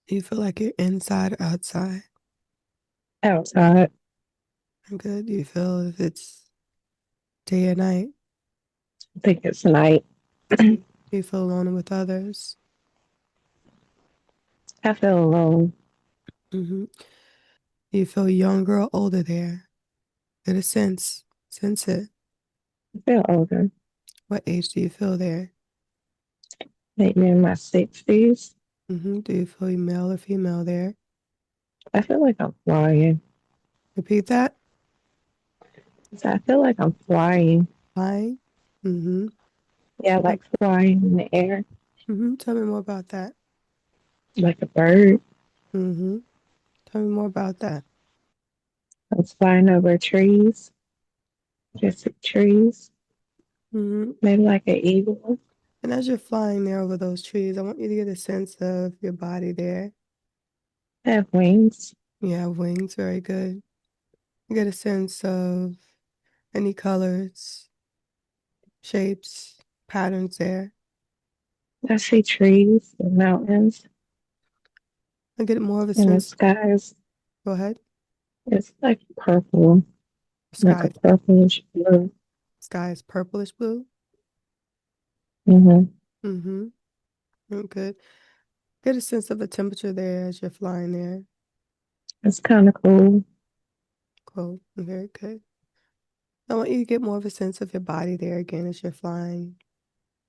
Do you feel like you're inside or outside? Outside. I'm good. Do you feel if it's day or night? I think it's night. Do you feel alone with others? I feel alone. Mm-hmm. Do you feel younger or older there? Get a sense. Sense it. I feel older. What age do you feel there? Maybe in my 60s. Do you feel male or female there? I feel like I'm flying. Repeat that. So I feel like I'm flying. Flying. Mm-hmm. Yeah, Tell, like flying in the air, Tell me more about that. like a bird. Mm-hmm. Tell me more about that. I was flying over trees, just trees. Mm-hmm. Maybe like an eagle. And as you're flying there over those trees, I want you to get a sense of your body there. I have wings. You have wings, very good. You get a sense of any colors, shapes, patterns there. I see trees and mountains I get more of a and the sense. skies. Go ahead. It's like purple, like a Sky, purplish blue. sky is purplish blue. Hmm. Mm-hmm. Good. Get a sense of the temperature there as you're flying there. It's kind of cool. Cool. Very good. I want you to get more of a sense of your body there again as you're flying.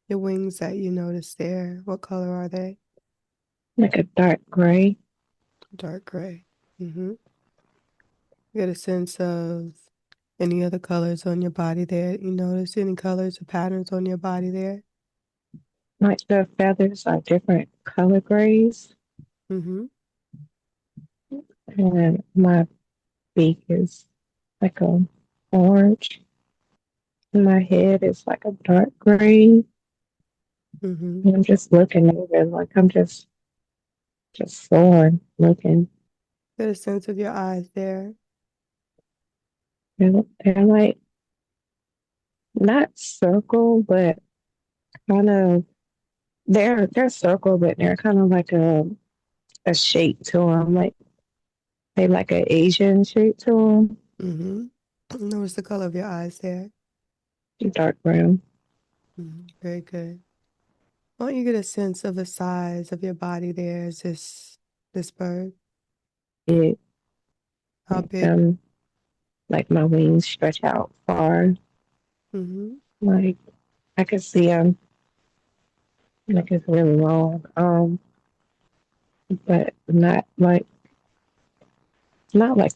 Your wings that you notice there. What color are they? Like a dark gray. Dark gray. Mm-hmm. Get a sense of any other colors on your body there. You notice any colors or patterns on your body there? Like the feathers are different color grays. Mm-hmm. And my beak is like a orange. And my head is like a dark gray. Mm-hmm. And I'm just looking over it like I'm just soaring, looking. Get a sense of your eyes there. And they're like not circle, but kind of they're circle, but they're kind of like a shape to them, like they like an Asian shape to them, Mm-hmm. Notice the color of your eyes there. dark brown. Very good. Why don't you get a sense of the size of your body there? Is this bird? It How like big? like my wings stretch out far, Mm-hmm. like I can see them, like it's really long. But not like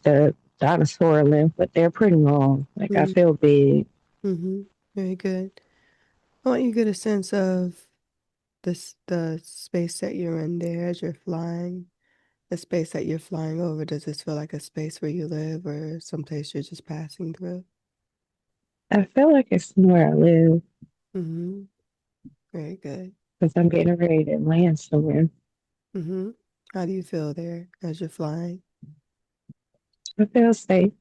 the dinosaur length, but they're pretty long. Like I Mm-hmm. feel big. Mm-hmm. Very good. Why don't you get a sense of the space that you're in there as you're flying? The space that you're flying over, does this feel like a space where you live or someplace you're just passing through? I feel like it's where I live Mm-hmm. Very good. because I'm getting ready to land somewhere. Mm-hmm. How do you feel there as you're flying? I feel safe,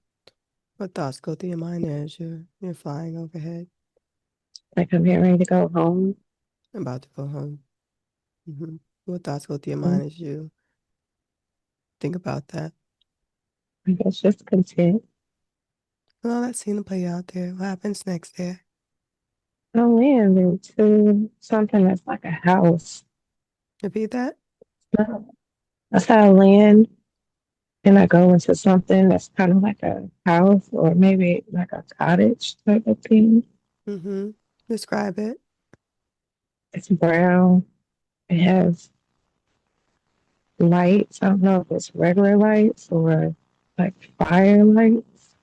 What thoughts go through your mind as you're flying overhead? like I'm getting ready to go home. About to go home. Mm-hmm. What thoughts go through your I mind as you think about that? guess just content. Well, that scene to play out there. What happens next there? I land into something that's like a house. Repeat that. That's how I land, and I go into something that's kind of like a house or maybe like a cottage type of thing. Mm-hmm. Describe it. It's brown. It has lights. I don't know if it's regular lights or like fire lights.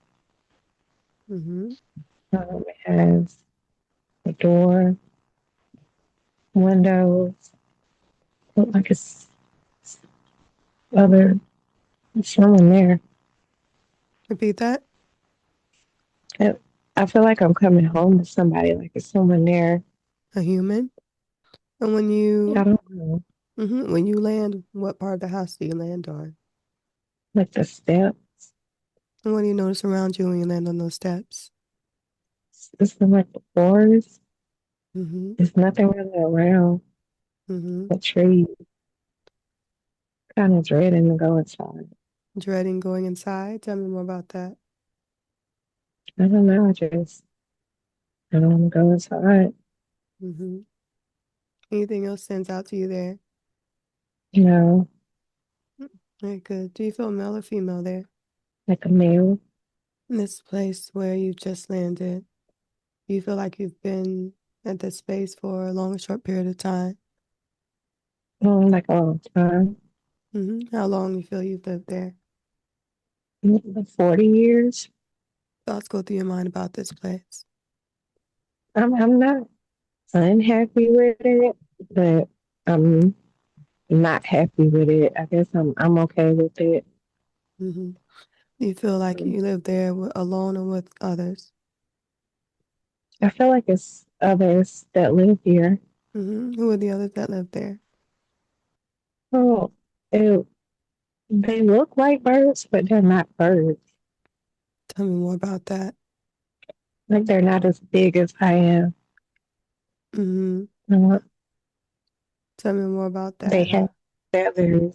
Mm-hmm. It has a door, windows, look like it's other someone there. Repeat that. It, I feel like I'm coming home to somebody, like it's someone there. A human. And I don't know, when you land, what part of the house do you land on? like the step. And what do you notice around you when you land on those steps? It's in like the forest. Mm-hmm. There's nothing really around Mm-hmm. but trees. kind of dreading to go inside. Dreading going inside? Tell me more about that. I don't know. I don't want to go inside. Mm-hmm. Anything else stands out to you there? You know, Very good. Do you feel male or female there? like a male, In this place where you just landed, do you feel like you've been at this space for a long or short period of time? like all the time. How long you feel you've lived there? 40 years. Thoughts go through your mind about this place. I'm not unhappy with it, but I'm not happy with it. I guess I'm okay with it. hmm Do you feel like you live there alone or with others? I feel like it's others that live here. Who are the others that live there? Oh, it, they look like birds, but they're not birds. Tell me more about that. Like they're not as big as I am. hmm Uh, Tell me more about they that. have feathers.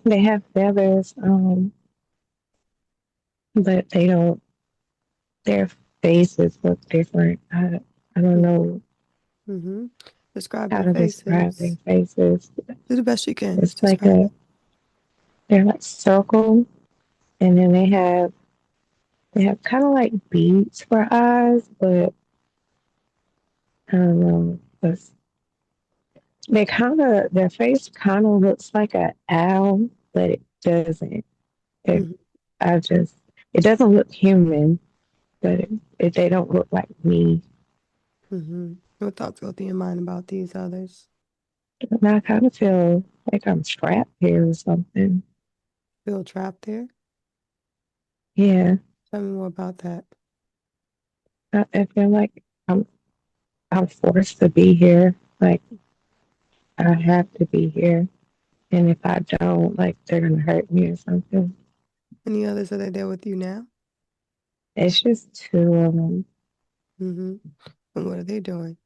They have feathers, but they don't. Their faces look different. I don't know Mm-hmm. Describe how their to describe their faces. faces. Do the best you can. It's like Describe it. they're like circle, and then they have kind of like beads for eyes, but I don't know. Their face kind of looks like an owl, but it doesn't. It, Mm-hmm. I just, it doesn't look human, but they don't look like me. What thoughts go through your mind about these others? And I kind of feel like I'm trapped here or something. Feel trapped there? Yeah, Tell me more about that. I feel like I'm forced to be here. Like I have to be here, and if I don't, like they're gonna hurt me or something. Any others are they there with you now? It's just two of them Mm-hmm. And what are they doing?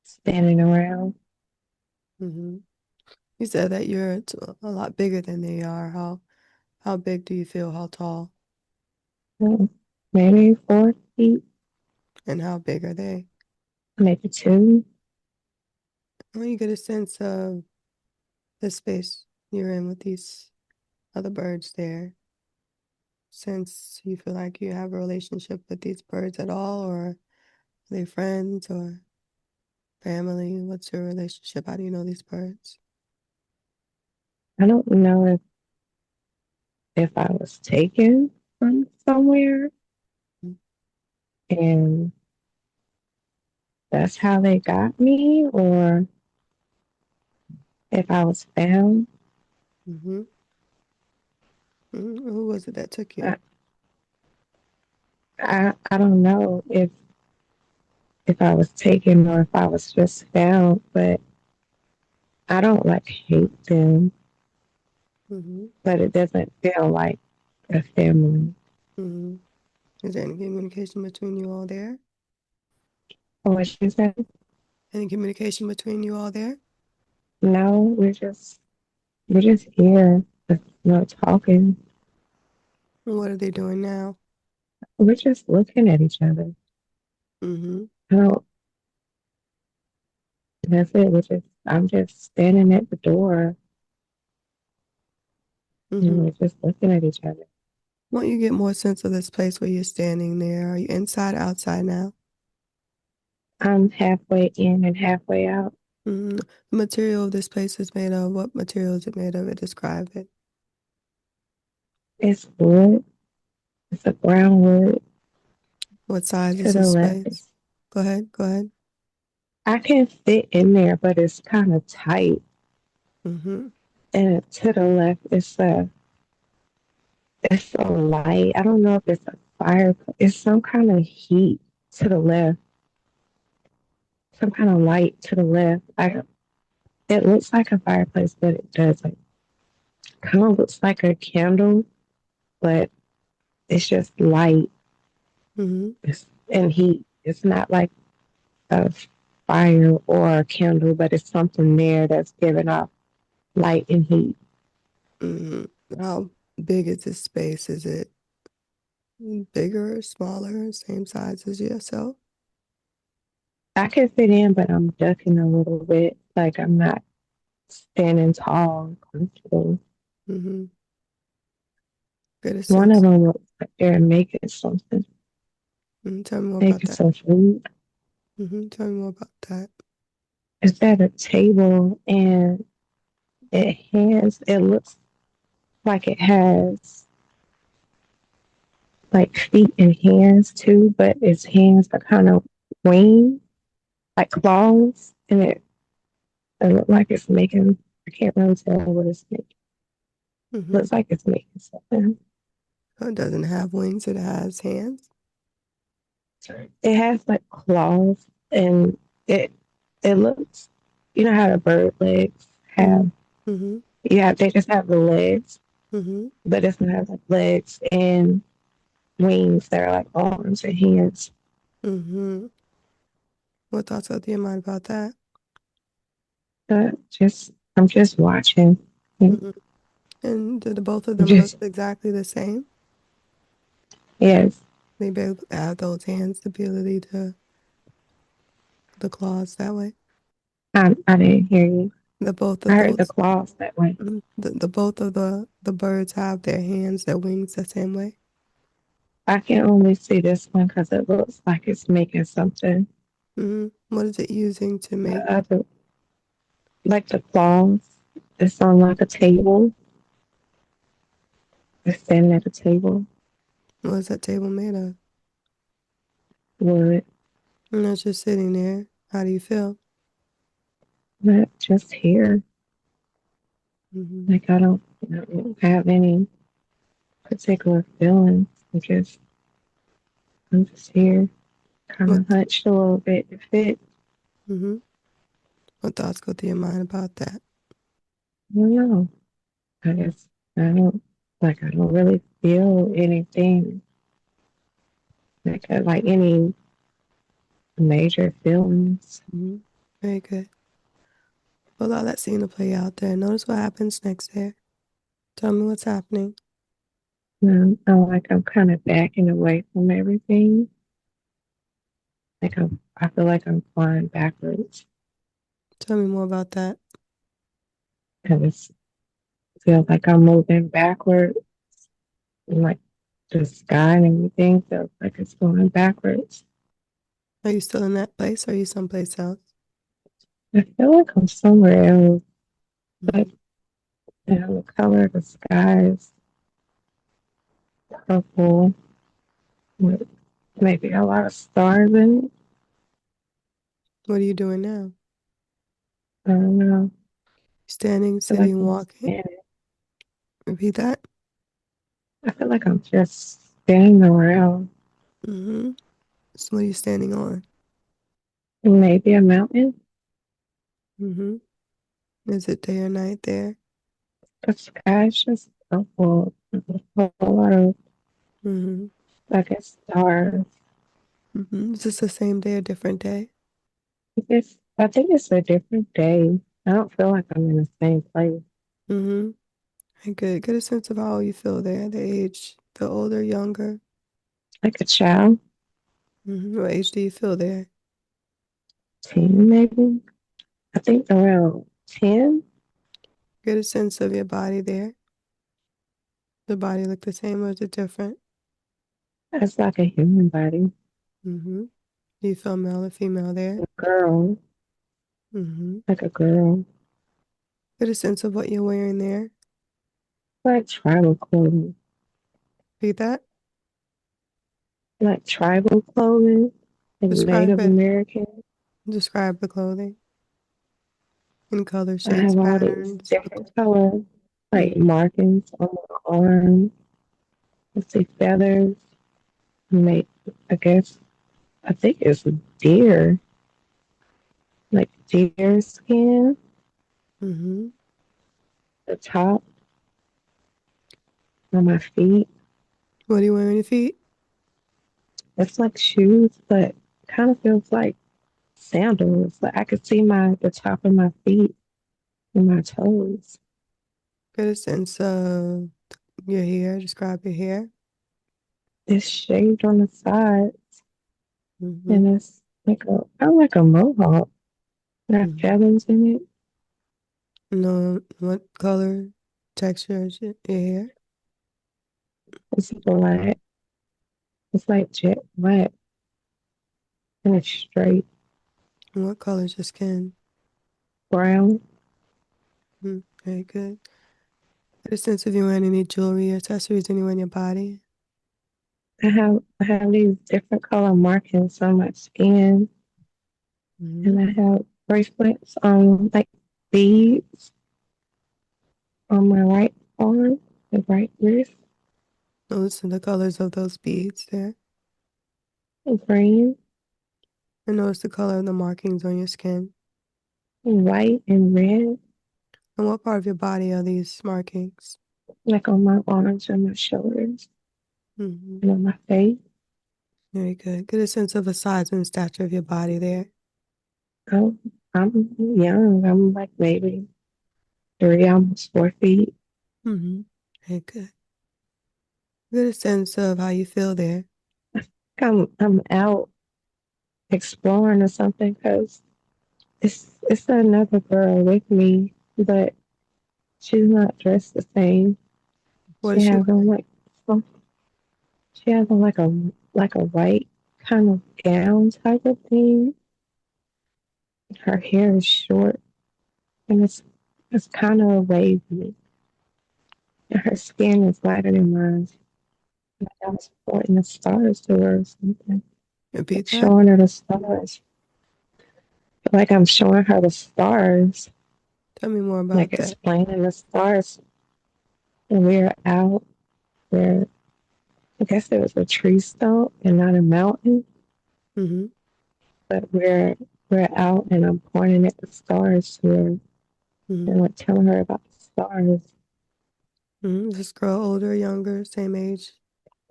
standing around. Mm-hmm. You said that you're a lot bigger than they are. How big do you feel? How tall? Mm, maybe 4 feet, And how big are they? maybe two. Well, you get a sense of the space you're in with these other birds there. Since you feel like you have a relationship with these birds at all, or are they friends or family? What's your relationship? How do you know these birds? I don't know if I was taken from somewhere and that's how they got me, or if I was found. Mm-hmm. Who was it that took you? I, I don't know if I was taken or if I was just found, but I don't like hate them, Mm-hmm. but it doesn't feel like a family. Mm-hmm. Is there any communication between you all there? What you said? Any communication between you all there? No, we're just here, just talking. What are they doing now? We're just looking at each other. Mm-hmm. I don't. That's it. I'm just standing at the door and Mm-hmm. we're just looking at each other. Won't you get more sense of this place where you're standing there? Are you inside, outside now? I'm halfway in and halfway out. Mm-hmm. The material of this place is made of. What material is it made of? It describe it. It's wood. It's a brown wood. What size To is the this left space? is Go ahead. Go ahead. I can fit in there, but it's kind of tight. Mm-hmm. And to the left it's a light. I don't know if it's a fire. It's some kind of heat to the left. Some kind of light to the left. It looks like a fireplace, but it doesn't. Kind of looks like a candle, but it's just light Mm-hmm. and heat. It's not like a fire or a candle, but it's something there that's giving off. light and heat. Hmm. How big is this space? Is it bigger, smaller, same size as yourself? I can fit in, but I'm ducking a little bit. Like I'm not standing tall and comfortable. Hmm. Get a One of sense. them looks like they're making something, Tell me more about making that. some food. Tell me more about that. It's at a table and it looks like it has like feet and hands too, but its hands are kind of wings, like claws, and it looks like it's making, I can't really tell what it's making. Hmm. Looks like it's making something. So it doesn't have wings, it has hands. It has like claws and it it looks, you know how the bird legs Mm-hmm. have, Mm-hmm. yeah, they just have the legs, Mm-hmm. but it's not like legs and wings that are like arms and hands. Mm-hmm. What thoughts go through your mind about that? Just I'm just watching. I'm Hmm. And do the both of them look just exactly the same? yes. They both have those hands, the ability to the claws that way. I didn't hear you. The both I of heard the those, claws that way. the both of the birds have their hands, their wings the same way. I can only see this one because it looks like it's making something. What is it using to The make? other, like the claws, it's on like a table. It's standing at a table. What is that table made of? Wood, And it's just sitting there. How do you feel? not just here. Hmm. Like I don't have any particular feelings. I'm just here, kind What? of hunched a little bit to fit. Hmm. What thoughts go through your mind about that? I don't know. I guess I don't I don't really feel anything like any major feelings. Hmm. Very good. Well, allow that scene to play out there. Notice what happens next there. Tell me what's happening. I'm kind of backing away from everything. I feel like I'm flying backwards. Tell me more about that. I just feel like I'm moving backward, and like the sky and everything feels like it's going backwards. Are you still in that place or are you someplace else? I feel like I'm somewhere else, but Hmm. the color of the sky is purple with maybe a lot of stars in it. What are you doing now? I don't know. Standing, I feel like sitting, I'm walking. standing. Repeat that. I feel like I'm just standing around. Hmm. So what are you standing on? Maybe a mountain. Hmm. Is it day or night there? The sky's just purple. With a whole lot of, Hmm. I guess, stars. Is this the same day or different day? I think it's a different day. I don't feel like I'm in the same place. Hmm. Good. Get a sense of how you feel there, the age, the older, younger. Like a child, What age do you feel there? 10 maybe. I think around 10. Get a sense of your body there. The body look the same or is it different? That's like a human body. Hmm. Do you feel male or female there? A girl, Hmm. like a girl. Get a sense of what you're wearing there. Like tribal clothing. Read that. Like tribal clothing. Like Describe Native it. American. Describe the clothing in color, I shapes, have all these patterns. different colors, like Mm-hmm. markings on my arm. Let's see, feathers. Make, I guess, I think it's deer, like deer skin. Mm-hmm. The top on my feet. What do you wear on your feet? It's like shoes, but kind of feels like sandals. Like I could see the top of my feet. and my toes. Get a sense of your hair. Describe your hair. It's shaved on the side, Mm-hmm. and it's like a kind of like a mohawk. Got Mm-hmm. feathers in it. Know what color, texture is your hair? It's black. It's like jet black, and it's straight And what color is your skin? brown. Mm, very good. Get a sense of you wearing any jewelry or accessories anywhere in your body. I have these different color markings on my skin, Mm-hmm. and I have bracelets on like beads on my right arm, the right wrist, Notice the colors of those beads there. green And notice the color of the markings on your skin. and white and red, And what part of your body are these markings? like on my arms and my shoulders Mm-hmm. and on my face. Very good. Get a sense of the size and stature of your body there. Oh, I'm young. I'm like maybe 3, almost 4 feet. Mm-hmm. Very good. Get a sense of how you feel there. I'm out exploring or something because it's another girl with me, but she's not dressed the same. What She is she has on wearing? like some, she has on like a white kind of gown type of thing. Her hair is short and it's kind of wavy. And her skin is lighter than mine. Like I was pointing the stars to her or something. Like Repeat that. showing her the stars. Like I'm showing her the stars. Tell me more Like about that. explaining the stars. And we're out where I guess there was a tree stump and not a mountain. Mm-hmm. But we're out and I'm pointing at the stars to her Mm-hmm. and like telling her about the stars. Mm-hmm. Is this girl older, younger, same age?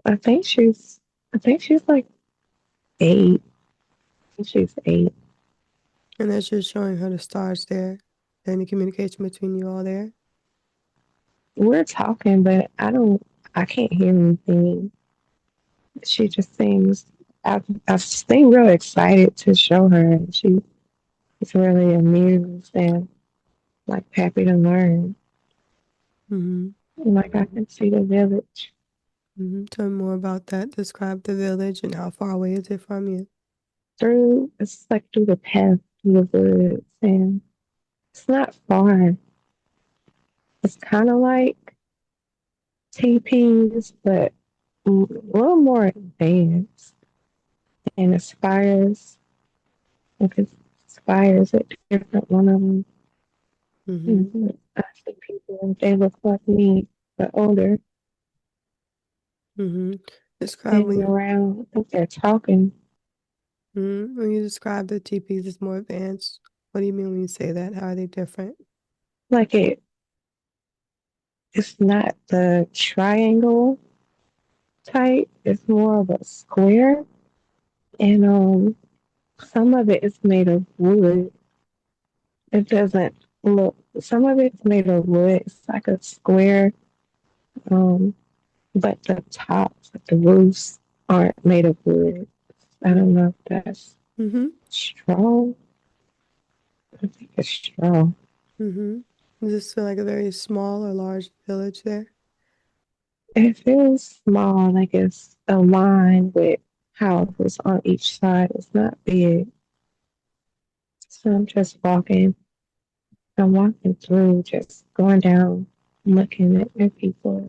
I think she's I think she's like 8. I think she's 8. And as you're showing her the stars there, any communication between you all there? We're talking, but I can't hear anything. She just seems I've stayed real excited to show her and she is really amused and like happy to learn. Mm-hmm. And like I can see the village Mm-hmm. Tell me more about that. Describe the village and how far away is it from you? through it's like through the path through the woods and it's not far. It's kind of like TPs, but a little more advanced and aspires. Like it aspires at different one of them. Mm-hmm. Mhm. I see people, they look like me, but older, Mm-hmm. Describe standing when around. I think they're talking. when you describe the TPs as more advanced. What do you mean when you say that? How are they different? Like it's not the triangle type. It's more of a square, and some of it is made of wood. It doesn't look. Some of it's made of wood. It's like a square, um, but the tops, like the roofs, aren't made of wood. I don't know if that's Mm-hmm. straw. I think it's straw. Mm-hmm. Does this feel like a very small or large village there? It feels small, like it's a line with houses on each side. It's not big. So I'm just walking. I'm walking through, just going down, looking at people.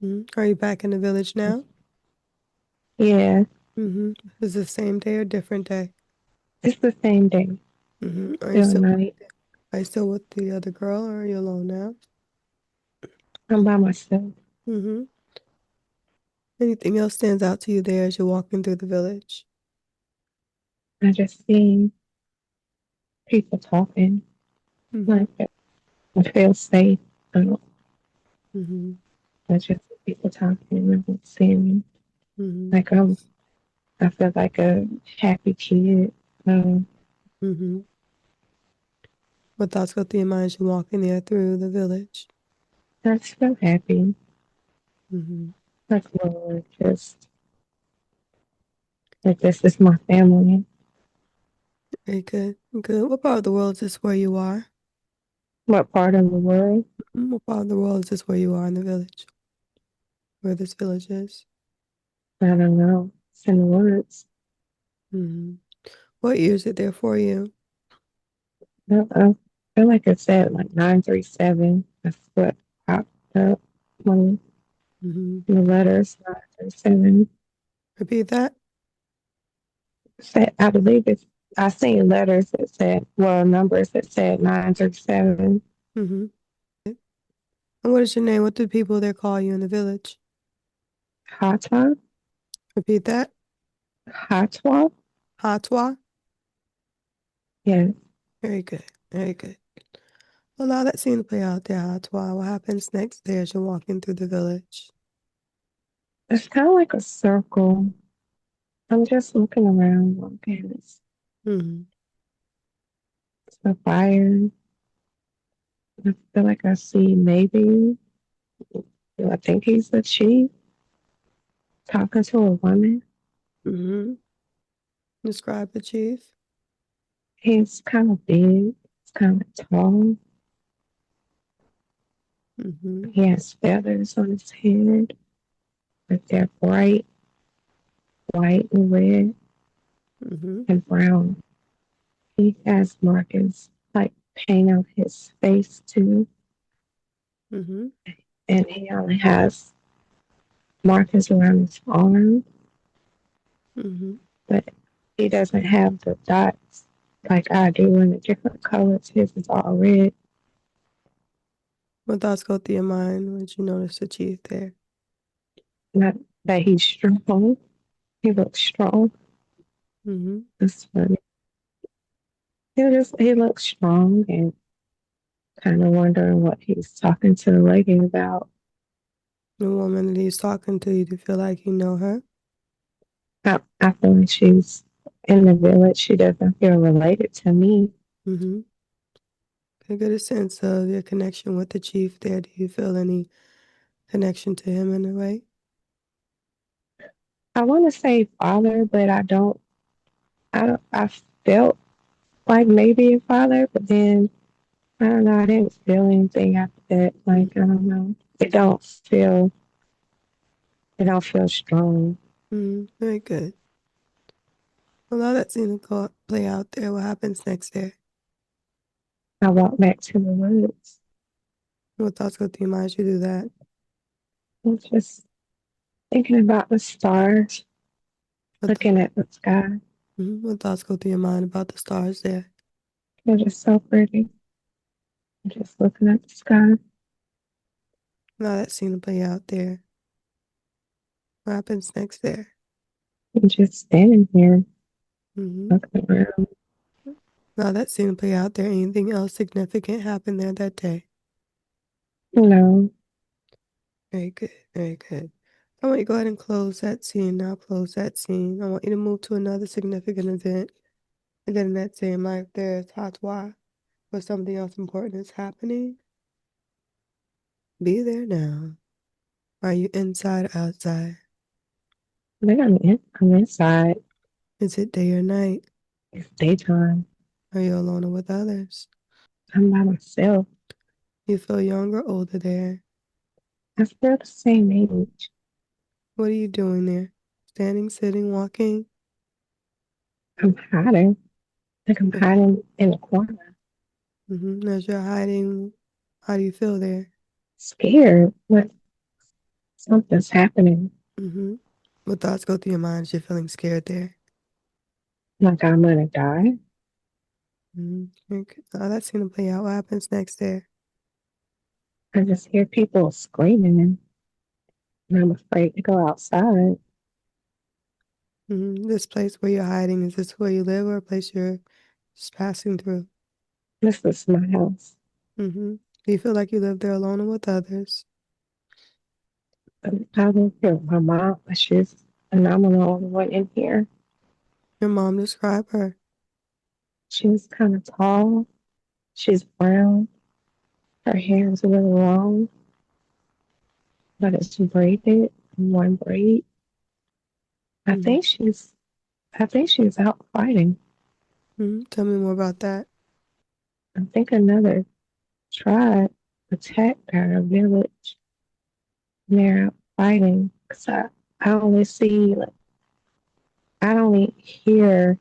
Mm-hmm. Are you back in the village now? Yeah, Mm-hmm. Is it the same day or different day? it's the same day, Mm-hmm. still night. Are you still with the other girl or are you alone now? I'm by myself. Mm-hmm. Anything else stands out to you there as you're walking through the village? I just see people talking. Mm-hmm. Like I feel safe. I don't. Mm-hmm. I just see people talking. I don't see me. Mm-hmm. Like I feel like a happy kid. Um, Mm-hmm. What thoughts go through your mind as you're walking there through the village? I'm so happy. Mm-hmm. Like, Lord, just like this is my family. Very good. Good. What part of the world is this where you are? What part of the world? What part of the world is this where you are in the village? Where this village is? I don't know. It's in the woods. Mm-hmm. What year is it there for you? I feel like it said like 937. That's what popped up when Mm-hmm. the letters 937. Repeat that. Said, I believe it's, I seen letters that said, well, numbers that said 937. Mm-hmm. And what is your name? What do people there call you in the village? Hata? Repeat that. Hatwa? Hatwa. Yeah. Very good. Very good. Allow that scene to play out there, Hatwa. What happens next there as you're walking through the village? It's kind of like a circle. I'm just looking around. Okay, Mm-hmm. it's a fire. I feel like I see maybe, I think he's the chief talking to a woman. Mm-hmm. Describe the chief. He's kind of big. He's kind of tall. Mm-hmm. He has feathers on his head, but they're bright white and red Mm-hmm. and brown. He has markings like paint on his face too, Mm-hmm. and he only has markings around his arm, Mm-hmm. but he doesn't have the dots like I do in the different colors. His is all red. What thoughts go through your mind when you notice the chief there? Not that he's strong. He looks strong. Mm-hmm. That's funny. He looks strong and kind of wondering what he's talking to the lady about. The woman that he's talking to, you do feel like you know her? I feel like she's in the village. She doesn't feel related to me. Mm-hmm. Can I get a sense of your connection with the chief there? Do you feel any connection to him in a way? I want to say father, but I don't. I don't. I felt like maybe a father, but then I don't know. I didn't feel anything after that. Like I don't know. It don't feel. It don't feel strong. Mm-hmm. Very good. Allow that scene to play out there. What happens next there? I walked back to the woods. What thoughts go through your mind as you do that? I'm just thinking about the stars, What, looking at the sky. what thoughts go through your mind about the stars there? They're just so pretty. I'm just looking at the sky Allow that scene to play out there. What happens next there? and just standing here Mm-hmm. looking around. Allow that scene to play out there. Anything else significant happened there that day? You know, Very good. Very good. I want you to go ahead and close that scene now. Close that scene. I want you to move to another significant event. Again, in that same life, there's Hatwa, where something else important is happening. Be there now. Are you inside or outside? I think I'm inside. Is it day or night? It's daytime. Are you alone or with others? I'm by myself. You feel younger or older there? I feel the same age. What are you doing there? Standing, sitting, walking? I'm hiding. Like I'm hiding in the corner. As you're hiding, how do you feel there? Scared. Like something's happening. Mm-hmm. What thoughts go through your mind as you're feeling scared there? Like I'm gonna die. Okay. That seemed to play out. What happens next there? I just hear people screaming and I'm afraid to go outside. This place where you're hiding, is this where you live or a place you're just passing through? This is my house. Do you feel like you live there alone or with others? I live here with my mom, but and I'm the only one in here. Your mom describe her. She was kind of tall. She's brown. Her hair is really long, but it's braided in one braid. I Mm-hmm. think she's I think she's out fighting. Mm-hmm. Tell me more about that. I think another tribe attacked our village and they're out fighting. Cause I only see like I only hear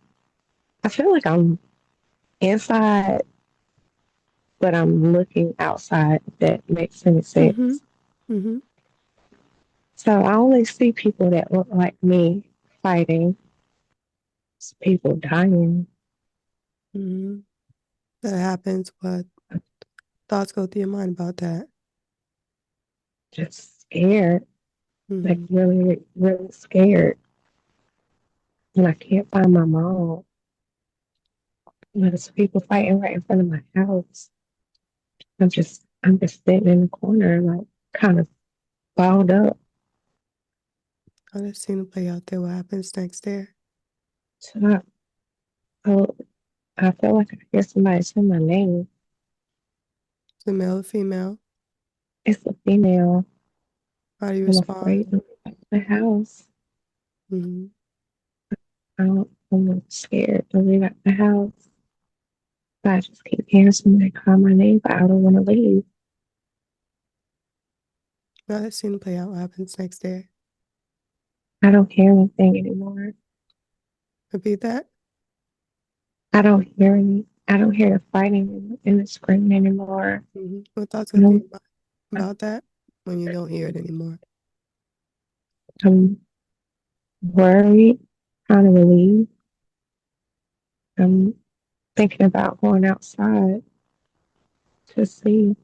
I feel like I'm inside but I'm looking outside if that makes any Mm-hmm. sense. Mm-hmm. So I only see people that look like me fighting. It's people dying. Mm-hmm. That happens. What thoughts go through your mind about that? Just scared. Like Mm-hmm. really, really scared. And I can't find my mom. There's people fighting right in front of my house. I'm just sitting in the corner, like kind of balled up. I've just seen it play out there. What happens next there? So oh, I feel like I hear somebody say my name. Is it male or female? It's a female. How do you I'm afraid respond? to leave the house. Mm-hmm. I'm scared to leave out the house. But I just keep hearing somebody call my name, but I don't want to leave. I've just seen it play out. What happens next there? I don't hear anything anymore. Repeat that. I don't hear the fighting and the screaming anymore. Mm-hmm. What thoughts go through I'm, your mind about that when you don't hear it anymore? I'm worried, kind of relieved. I'm thinking about going outside to see.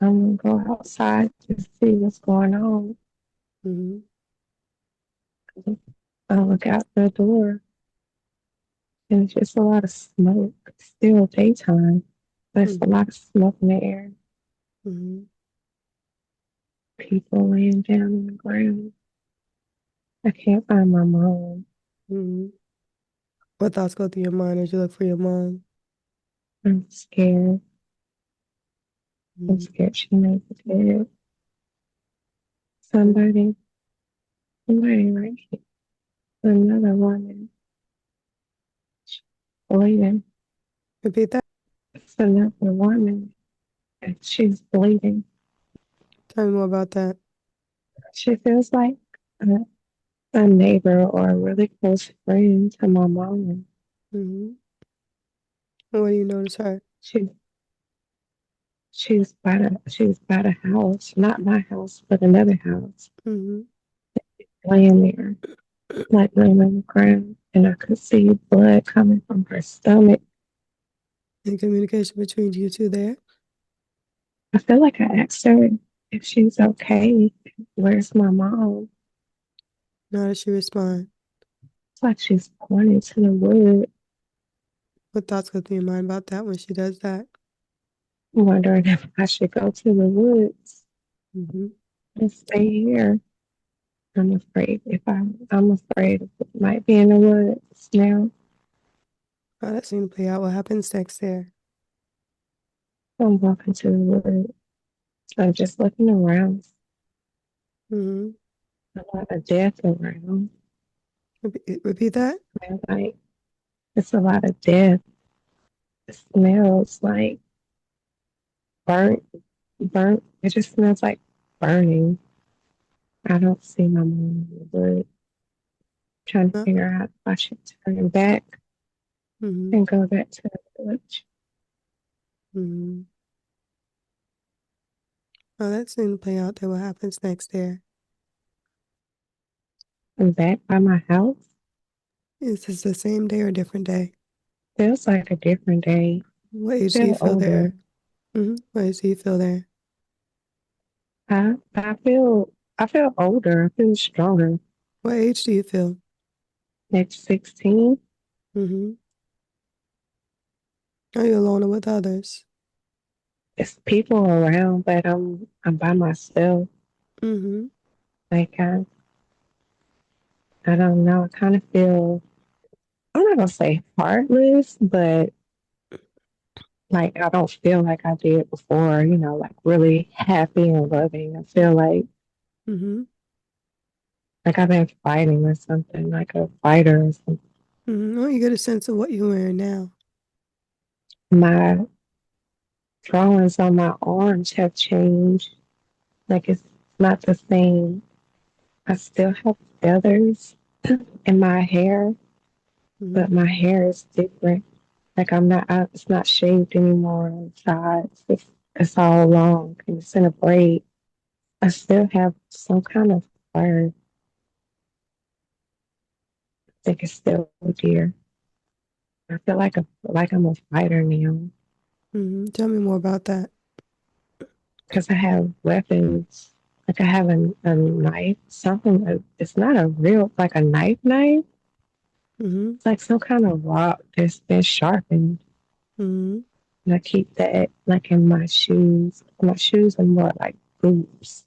I'm gonna go outside to see what's going on. Mm-hmm. I look out the door and it's just a lot of smoke. It's still daytime, but it's a Mm-hmm. lot of smoke in the air. Mm-hmm. People laying down on the ground. I can't find my mom. Mm-hmm. What thoughts go through your mind as you look for your mom? I'm scared. I'm Mm-hmm. scared she may be dead. Mm-hmm. Somebody, somebody right here. Another woman bleeding. Repeat that. It's another woman and she's bleeding. Tell me more about that. She feels like a, a neighbor or a really close friend to my mom. Mm-hmm. And what do you notice her? She she was by the house, not my house, but another house, Mm-hmm. laying there, like laying on the ground, and I could see blood coming from her stomach. Any communication between you two there? I feel like I asked her if she's okay. Where's my mom? How does she respond? It's like she's pointing to the wood, What thoughts go through your mind about that when she does that? wondering if I should go to the woods Mm-hmm. and stay here. I'm afraid of what might be in the woods now. How that seem to play out? What happens next there? I'm walking to the woods. I'm just looking around. Mm-hmm. A lot of death around. Repeat that. And like it's a lot of death. It smells like burnt, burnt. It just smells like burning. I don't see my mom in the wood. Trying to Uh, figure out if I should turn back mm-hmm. and go back to the village. Mm-hmm. Oh, that seemed to play out there. What happens next there? I'm back by my house. Is this the same day or a different day? Feels like a different day. What age do you Feel feel there? older. Mm-hmm. What age do you feel there? I feel older. I feel stronger. What age do you feel? Next 16, Mm-hmm. Are you alone or with others? it's people around, but I'm by myself. Mm-hmm. Like I don't know. I kind of feel I'm not gonna say heartless, but Like I don't feel like I did before, like really happy and loving. I feel Mm-hmm. like I've been fighting or something, like a fighter or something. Mm-hmm. Well, you get a sense of what you're wearing now. My drawings on my arms have changed. Like it's not the same. I still have feathers in my hair, Mm-hmm. but my hair is different. Like it's not shaved anymore on the sides. It's all long and it's in a braid. I still have some kind of fur. I think it's still here. I feel like I'm a fighter now Mm-hmm. Tell me more about that. because I have weapons. Like I have a knife, something. It's not a real like a knife. Mm-hmm. It's like some kind of rock that's been sharpened. Mm-hmm. And I keep that like in my shoes. My shoes are more like boots.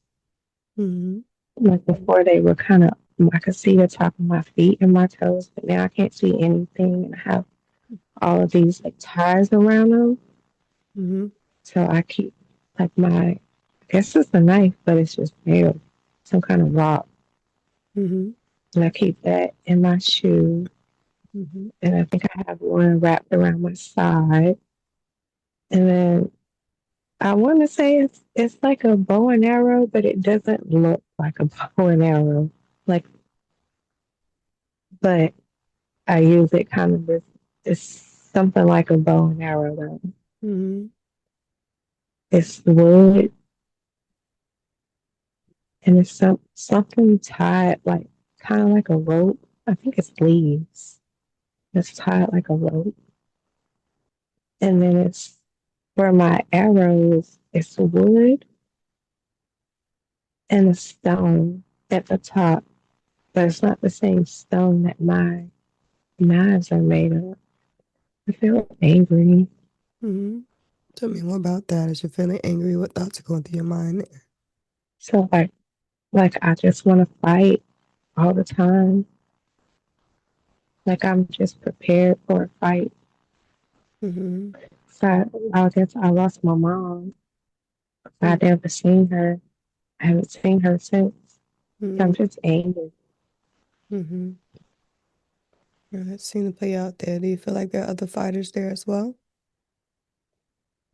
Mm-hmm. Like before they were kind of, I could see the top of my feet and my toes, but now I can't see anything. And I have all of these like ties around them. Mm-hmm. So I keep like I guess it's a knife, but it's just nailed, some kind of rock. Mm-hmm. And I keep that in my shoe. Mm-hmm. And I think I have one wrapped around my side. And then I want to say it's like a bow and arrow, but it doesn't look like a bow and arrow. Like, but I use it kind of as it's something like a bow and arrow though. Mm-hmm. It's wood and it's something tied like kind of like a rope. I think it's leaves. It's tied like a rope. And then it's for my arrows, it's wood and a stone at the top. But it's not the same stone that my knives are made of. I feel angry. Mm-hmm. Tell me more about that. As you're feeling angry, what thoughts are going through your mind? So like I just want to fight all the time. Like I'm just prepared for a fight. Mm-hmm. So I guess I lost my mom. I never seen her. I haven't seen her since. So I'm Mm-hmm. just angry. Mm-hmm. That seemed to play out there. Do you feel like there are other fighters there as well?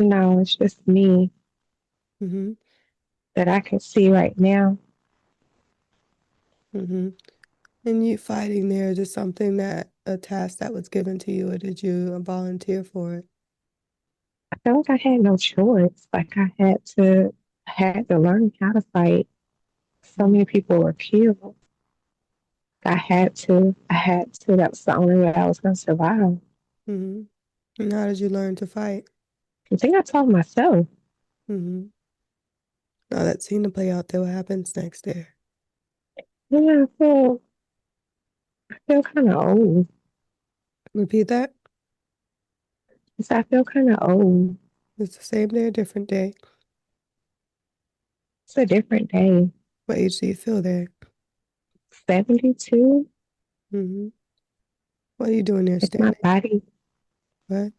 No, it's just me Mm-hmm. that I can see right now. Mm-hmm. And you fighting there, is it something that a task that was given to you, or did you volunteer for it? I feel like I had no choice. Like I had to learn how to fight. So many people were killed. I had to. That was the only way I was going to survive. Mm-hmm. And how did you learn to fight? I think I told myself, Mm-hmm. Now that seemed to play out there. What happens next there? yeah, I feel kind of old. Repeat that. I feel kind of old. It's the same day or different day? It's a different day. What age do you feel there? 72. Mm-hmm. What are you doing there Like my standing? body. What?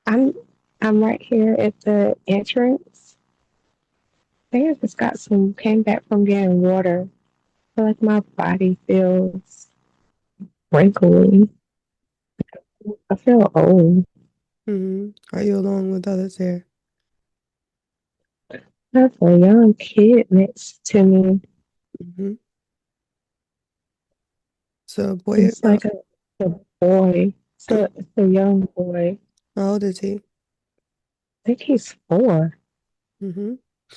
I'm I'm right here at the entrance. I think I just got some came back from getting water. I feel like my body feels wrinkly. I feel old. Mm-hmm. Are you alone with others there? There's a young kid next to me. Mm-hmm. So, boy or It's girl? like a boy. It's a young boy. How old is he? I think he's 4. Mm-hmm. I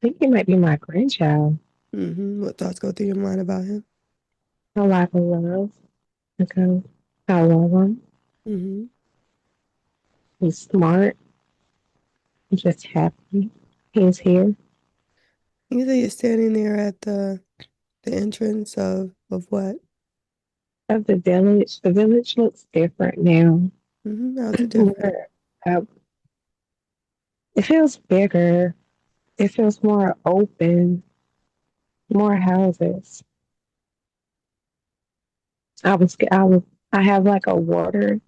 think he might be my grandchild. Mm-hmm. What thoughts go through your mind about him? A lot of love because I love him. Mm-hmm. He's smart. I'm just happy he's here. You say you're standing there at the entrance of what? Of the village. The village looks different now. Mm-hmm. How's it different? Where, uh, it feels bigger. It feels more open. More houses. I was. I have like a water.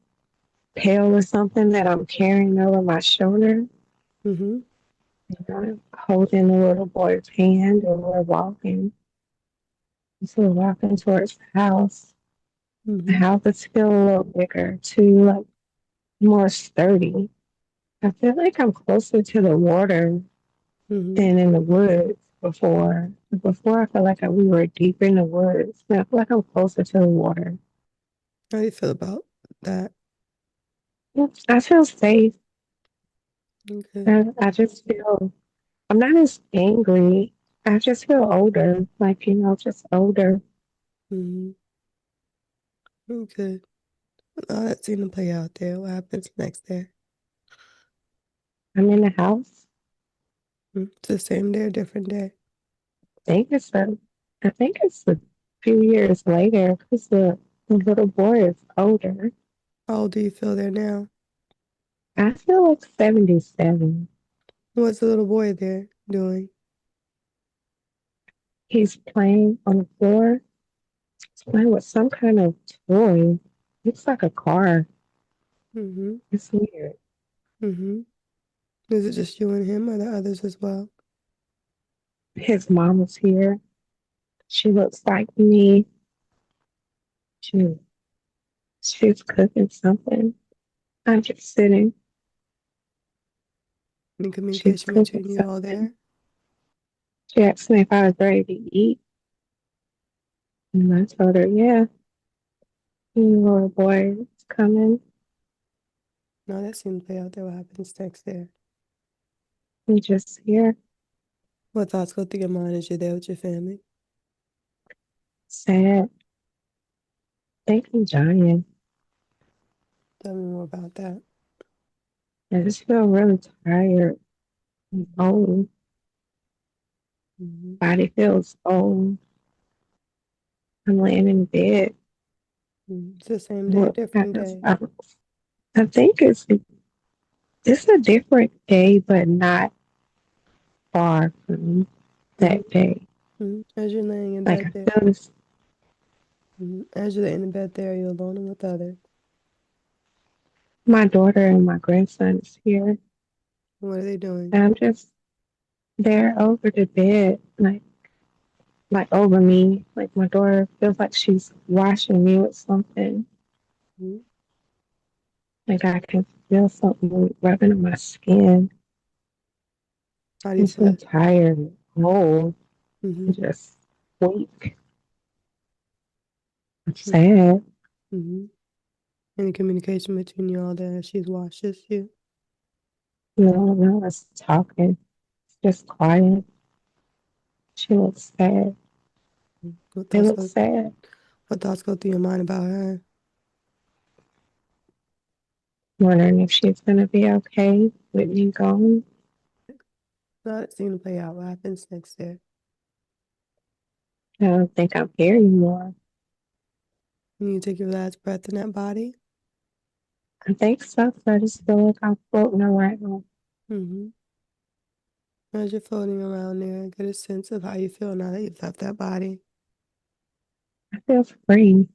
pail or something that I'm carrying over my shoulder. Mm-hmm. I'm holding the little boy's hand and we're walking. So we're walking towards the house. The Mm-hmm. house is still a little bigger, too, like more sturdy. I feel like I'm closer to the water Mm-hmm. than in the woods before. Before, I felt like we were deep in the woods. Now I feel like I'm closer to the water. How do you feel about that? I feel safe. Okay. I just feel I'm not as angry. I just feel older, like, just older. Mm-hmm. Okay. Oh, that seemed to play out there. What happens next there? I'm in the house. It's the same day or different day? I think it's a, I think it's a few years later because the little boy is older. How old do you feel there now? I feel like 77. What's the little boy there doing? He's playing on the floor. He's playing with some kind of toy. Looks like a car. Mm-hmm. It's weird. Mm-hmm. Is it just you and him or the others as well? His mom is here. She looks like me. She, she's cooking something. I'm just sitting. Any She's communication cooking between you all something. there? She asked me if I was ready to eat. And I told her, yeah, your little boy is coming. No, that seemed to play out there. What happens next there? I'm just here, What thoughts go through your mind as you're there with your family? sad. Think I'm dying. Tell me more about that. I just feel really tired and old. Mm-hmm. Body feels old. I'm laying in bed. It's the same day or Look, different day? I think it's a different day, but not far from that Mm-hmm. day. As you're laying in Like bed I there. feel this. As you're laying in bed there, you're alone and with others. My daughter and my grandson is here, What are they doing? and I'm just there over the bed, like over me. Like my daughter feels like she's washing me with something. Mm-hmm. Like I can feel something rubbing on my skin. How do you I'm feel? so tired, old, Mm-hmm. and just weak. I'm Mm-hmm. sad. Mm-hmm. Any communication between you all there as she washes you? No one's talking. It's just quiet. She looks sad. What They thoughts look go sad. what thoughts go through your mind about her? Wondering if she's gonna be okay with me gone. Not it seemed to play out. What happens next there? I don't think I'm here anymore. When you take your last breath in that body? I think so, 'cause I just feel like I'm floating around. Mm-hmm. As you're floating around there, get a sense of how you feel now that you've left that body. I feel free.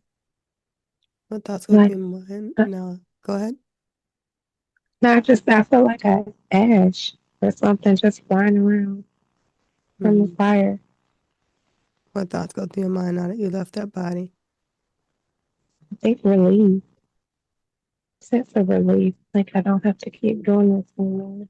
What thoughts go Like, through your mind uh, now? Go ahead. I feel like I ash or something just flying around from the Mm-hmm. fire. What thoughts go through your mind now that you left that body? I think relief, sense of relief. Like I don't have to keep doing this anymore.